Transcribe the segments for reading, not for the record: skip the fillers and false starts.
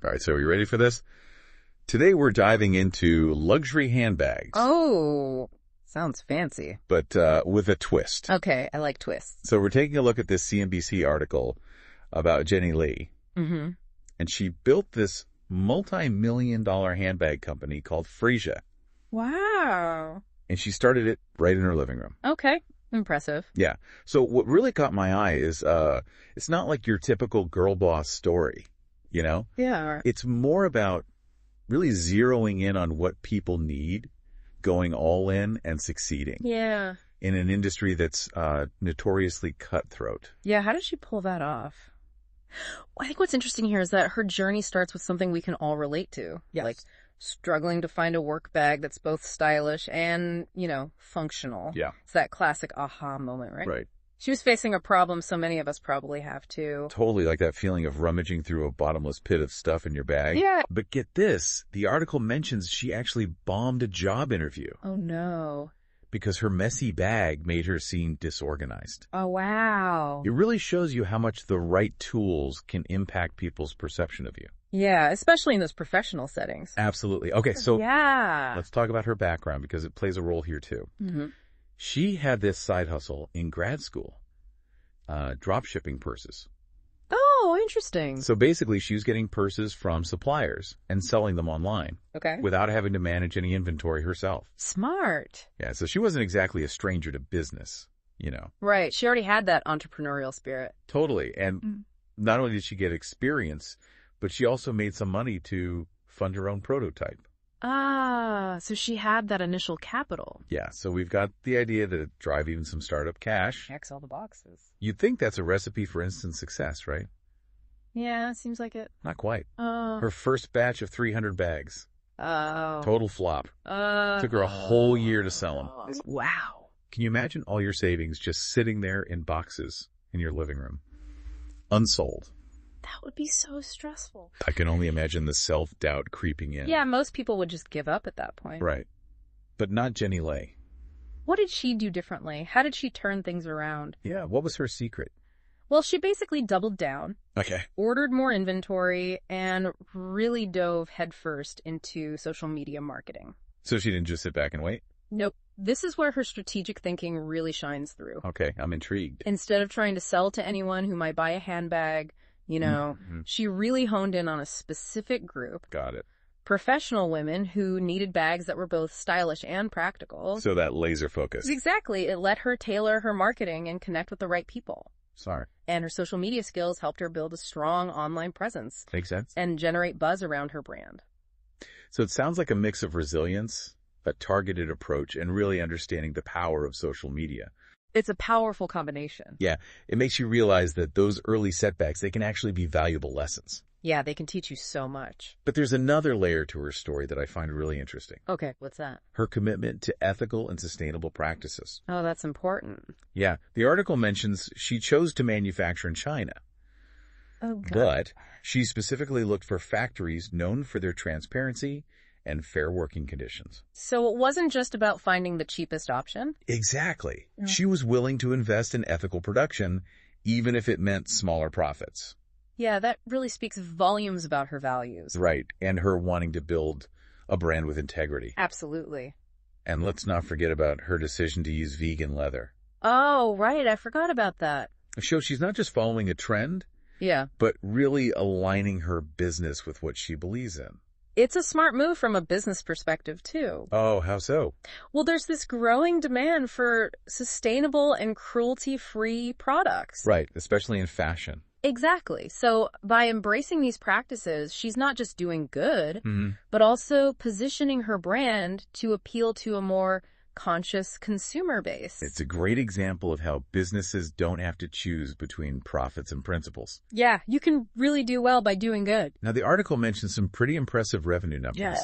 All right, so are you ready for this? Today we're diving into luxury handbags. Oh, sounds fancy. But with a twist. Okay, I like twists. So we're taking a look at this CNBC article about Jenny Lee. Mm-hmm. And she built this multi-million-dollar handbag company called Frisia. Wow. And she started it right in her living room. Okay, impressive. Yeah. So what really caught my eye is it's not like your typical girl boss story, you know? Yeah. It's more about really zeroing in on what people need, going all in and succeeding. Yeah. In an industry that's notoriously cutthroat. Yeah, how did she pull that off? I think what's interesting here is that her journey starts with something we can all relate to. Yes. Like struggling to find a work bag that's both stylish and, functional. Yeah. It's that classic aha moment, right? Right. She was facing a problem so many of us probably have too. Totally like that feeling of rummaging through a bottomless pit of stuff in your bag. Yeah. But get this, the article mentions she actually bombed a job interview. Oh, no. Because her messy bag made her seem disorganized. Oh, wow. It really shows you how much the right tools can impact people's perception of you. Yeah, especially in those professional settings. Absolutely. Okay, so yeah. Let's talk about her background because it plays a role here too. Mm-hmm. She had this side hustle in grad school, drop shipping purses. Oh, interesting. So basically, she was getting purses from suppliers and selling them online. Okay. Without having to manage any inventory herself. Smart. Yeah, so she wasn't exactly a stranger to business, you know. Right. She already had that entrepreneurial spirit. Totally. And not only did she get experience, but she also made some money to fund her own prototype. Ah, so she had that initial capital. Yeah, so we've got the idea to drive even some startup cash. Checks all the boxes. You'd think that's a recipe for instant success, right? Yeah, seems like it. Not quite. Oh. Her first batch of 300 bags. Oh. Total flop. Took her a whole year to sell them. Wow. Can you imagine all your savings just sitting there in boxes in your living room? Unsold. That would be so stressful. I can only imagine the self-doubt creeping in. Yeah, most people would just give up at that point. Right. But not Jenny Lee. What did she do differently? How did she turn things around? Yeah, what was her secret? Well, she basically doubled down. Okay. Ordered more inventory and really dove headfirst into social media marketing. So she didn't just sit back and wait? Nope. This is where her strategic thinking really shines through. Okay, I'm intrigued. Instead of trying to sell to anyone who might buy a handbag, she really honed in on a specific group. Got it. Professional women who needed bags that were both stylish and practical. So that laser focus. Exactly. It let her tailor her marketing and connect with the right people. Sorry. And her social media skills helped her build a strong online presence. Makes sense. And generate buzz around her brand. So it sounds like a mix of resilience, a targeted approach, and really understanding the power of social media. It's a powerful combination. Yeah, it makes you realize that those early setbacks, they can actually be valuable lessons. Yeah, they can teach you so much. But there's another layer to her story that I find really interesting. Okay, what's that? Her commitment to ethical and sustainable practices. Oh, that's important. Yeah, the article mentions she chose to manufacture in China. Oh, God. But she specifically looked for factories known for their transparency and fair working conditions. So it wasn't just about finding the cheapest option? Exactly. Yeah. She was willing to invest in ethical production, even if it meant smaller profits. Yeah, that really speaks volumes about her values. Right, and her wanting to build a brand with integrity. Absolutely. And let's not forget about her decision to use vegan leather. Oh, right, I forgot about that. So she's not just following a trend, but really aligning her business with what she believes in. It's a smart move from a business perspective, too. Oh, how so? Well, there's this growing demand for sustainable and cruelty-free products. Right, especially in fashion. Exactly. So by embracing these practices, she's not just doing good, but also positioning her brand to appeal to a more conscious consumer base. It's a great example of how businesses don't have to choose between profits and principles. Yeah, you can really do well by doing good. Now, the article mentions some pretty impressive revenue numbers. Yeah,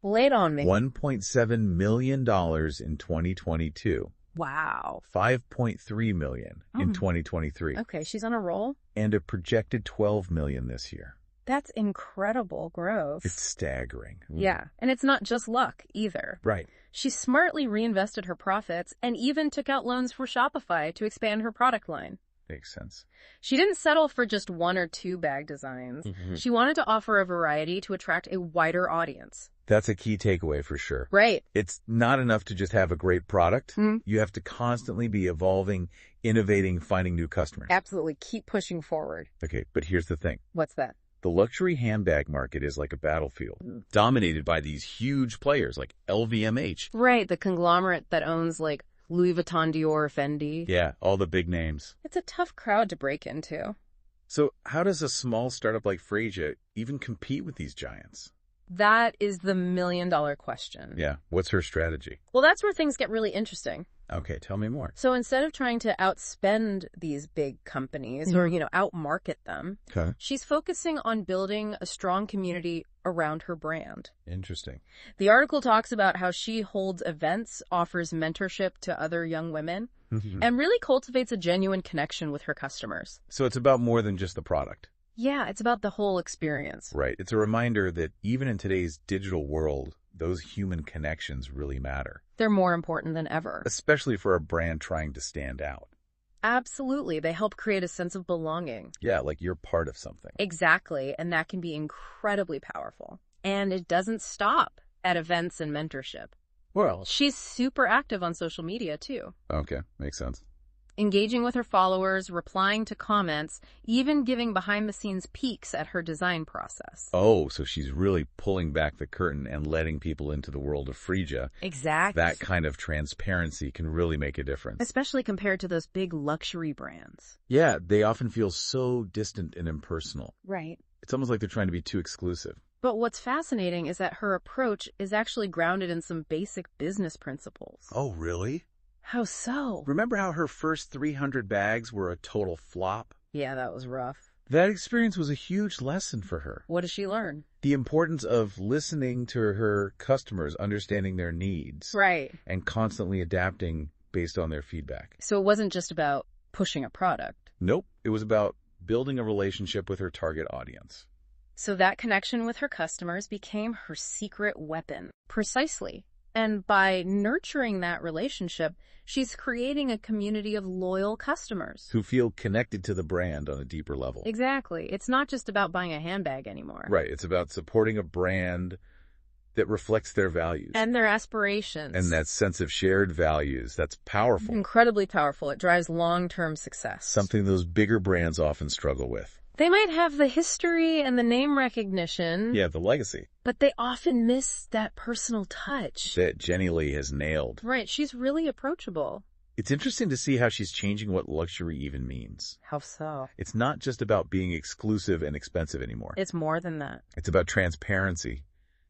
lay it on me. $1.7 million in 2022. Wow. $5.3 million in 2023. Okay, she's on a roll. And a projected $12 million this year. That's incredible growth. It's staggering. Yeah, and it's not just luck either. Right. She smartly reinvested her profits and even took out loans for Shopify to expand her product line. Makes sense. She didn't settle for just 1 or 2 bag designs. She wanted to offer a variety to attract a wider audience. That's a key takeaway for sure. Right. It's not enough to just have a great product. You have to constantly be evolving, innovating, finding new customers. Absolutely. Keep pushing forward. Okay, but here's the thing. What's that? The luxury handbag market is like a battlefield, dominated by these huge players like LVMH. Right, the conglomerate that owns like Louis Vuitton, Dior, Fendi. Yeah, all the big names. It's a tough crowd to break into. So how does a small startup like Frasier even compete with these giants? That is the million-dollar question. Yeah, what's her strategy? Well, that's where things get really interesting. Okay, tell me more. So instead of trying to outspend these big companies or, outmarket them, Okay. she's focusing on building a strong community around her brand. Interesting. The article talks about how she holds events, offers mentorship to other young women, and really cultivates a genuine connection with her customers. So it's about more than just the product. Yeah, it's about the whole experience. Right. It's a reminder that even in today's digital world, those human connections really matter. They're more important than ever. Especially for a brand trying to stand out. Absolutely. They help create a sense of belonging. Yeah, like you're part of something. Exactly. And that can be incredibly powerful. And it doesn't stop at events and mentorship. Well, She's super active on social media, too. okay, makes sense. Engaging with her followers, replying to comments, even giving behind-the-scenes peeks at her design process. Oh, so she's really pulling back the curtain and letting people into the world of Frisia. Exactly. That kind of transparency can really make a difference. Especially compared to those big luxury brands. Yeah, they often feel so distant and impersonal. Right. It's almost like they're trying to be too exclusive. But what's fascinating is that her approach is actually grounded in some basic business principles. Oh, really? How so? Remember how her first 300 bags were a total flop? Yeah, that was rough. That experience was a huge lesson for her. What did she learn? The importance of listening to her customers, understanding their needs. Right. And constantly adapting based on their feedback. So it wasn't just about pushing a product. Nope. It was about building a relationship with her target audience. So that connection with her customers became her secret weapon. Precisely. And by nurturing that relationship, she's creating a community of loyal customers. Who feel connected to the brand on a deeper level. Exactly. It's not just about buying a handbag anymore. Right. It's about supporting a brand that reflects their values. And their aspirations. And that sense of shared values. That's powerful. Incredibly powerful. It drives long-term success. Something those bigger brands often struggle with. They might have the history and the name recognition. Yeah, the legacy. But they often miss that personal touch. That Jenny Lee has nailed. Right. She's really approachable. It's interesting to see how she's changing what luxury even means. How so? It's not just about being exclusive and expensive anymore. It's more than that. It's about transparency,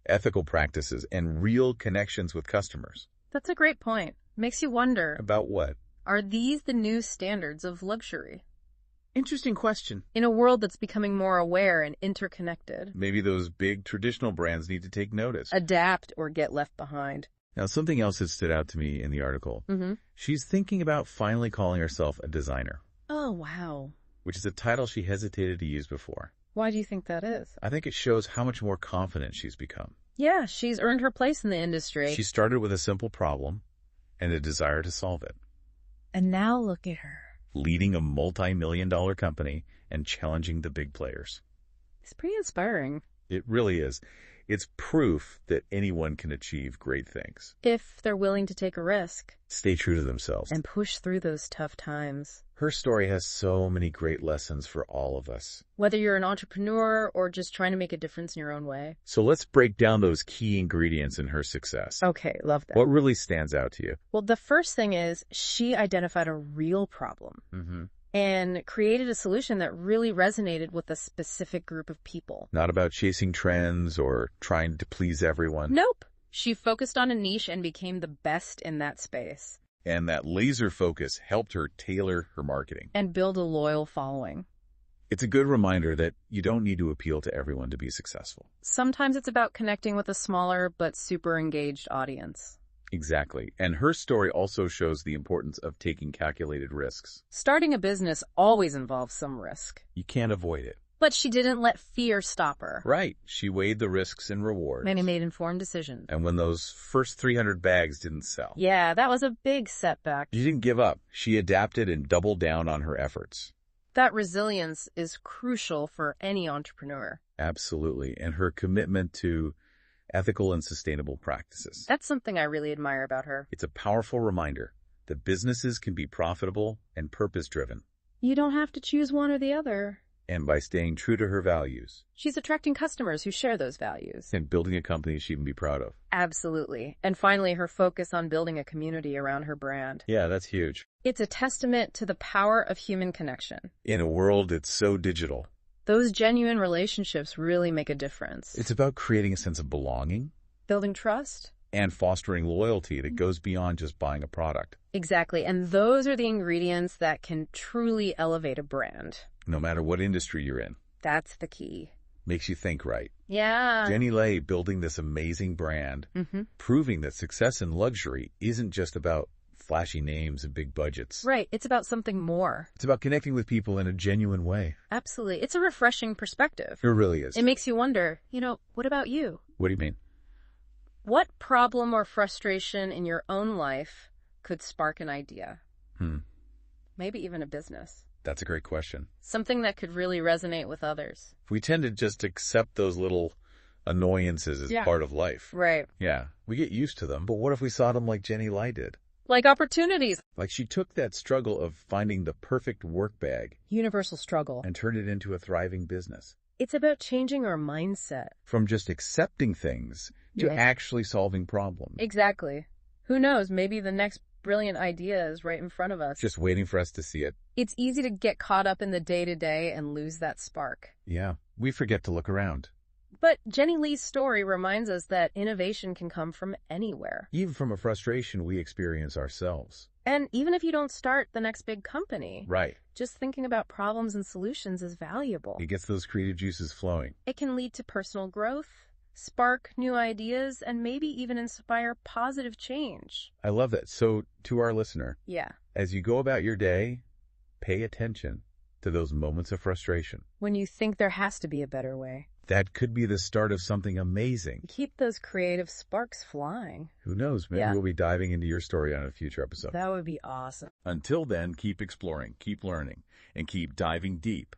ethical practices, and real connections with customers. That's a great point. Makes you wonder. About what? Are these the new standards of luxury? Interesting question. In a world that's becoming more aware and interconnected. Maybe those big traditional brands need to take notice. Adapt or get left behind. Now, something else that stood out to me in the article. She's thinking about finally calling herself a designer. Oh, wow. Which is a title she hesitated to use before. Why do you think that is? I think it shows how much more confident she's become. Yeah, she's earned her place in the industry. She started with a simple problem and a desire to solve it. And now look at her. Leading a multi-million-dollar company and challenging the big players. It's pretty inspiring. It really is. It's proof that anyone can achieve great things. If they're willing to take a risk. Stay true to themselves. And push through those tough times. Her story has so many great lessons for all of us. Whether you're an entrepreneur or just trying to make a difference in your own way. So let's break down those key ingredients in her success. Okay, love that. What really stands out to you? Well, the first thing is she identified a real problem. And created a solution that really resonated with a specific group of people. Not about chasing trends or trying to please everyone. Nope. She focused on a niche and became the best in that space. And that laser focus helped her tailor her marketing. And build a loyal following. It's a good reminder that you don't need to appeal to everyone to be successful. Sometimes it's about connecting with a smaller but super engaged audience. Exactly. And her story also shows the importance of taking calculated risks. Starting a business always involves some risk. You can't avoid it. But she didn't let fear stop her. Right. She weighed the risks and rewards. And made informed decisions. And when those first 300 bags didn't sell. Yeah, that was a big setback. She didn't give up. She adapted and doubled down on her efforts. That resilience is crucial for any entrepreneur. Absolutely. And her commitment to ethical and sustainable practices. That's something I really admire about her. It's a powerful reminder that businesses can be profitable and purpose-driven. You don't have to choose one or the other. And by staying true to her values. She's attracting customers who share those values. And building a company she can be proud of. Absolutely. And finally, her focus on building a community around her brand. Yeah, that's huge. It's a testament to the power of human connection. In a world that's so digital. Those genuine relationships really make a difference. It's about creating a sense of belonging. Building trust. And fostering loyalty that goes beyond just buying a product. Exactly. And those are the ingredients that can truly elevate a brand. No matter what industry you're in. That's the key. Makes you think right. Yeah. Jenny Lay building this amazing brand, proving that success in luxury isn't just about flashy names and big budgets. Right. It's about something more. It's about connecting with people in a genuine way. Absolutely. It's a refreshing perspective. It really is. It makes you wonder, what about you? What do you mean? What problem or frustration in your own life could spark an idea? Maybe even a business. That's a great question. Something that could really resonate with others. We tend to just accept those little annoyances as part of life. Right. Yeah, we get used to them, but what if we saw them like Jenny Lay did? Like opportunities. Like she took that struggle of finding the perfect work bag. Universal struggle. And turned it into a thriving business. It's about changing our mindset. From just accepting things to actually solving problems. Exactly. Who knows, maybe the next brilliant idea is right in front of us. Just waiting for us to see it. It's easy to get caught up in the day-to-day and lose that spark. Yeah, we forget to look around. But Jenny Lee's story reminds us that innovation can come from anywhere. Even from a frustration we experience ourselves. And even if you don't start the next big company. Right. Just thinking about problems and solutions is valuable. It gets those creative juices flowing. It can lead to personal growth, spark new ideas, and maybe even inspire positive change. I love that. So, to our listener, as you go about your day, pay attention to those moments of frustration. When you think there has to be a better way. That could be the start of something amazing. Keep those creative sparks flying. Who knows? Maybe we'll be diving into your story on a future episode. That would be awesome. Until then, keep exploring, keep learning, and keep diving deep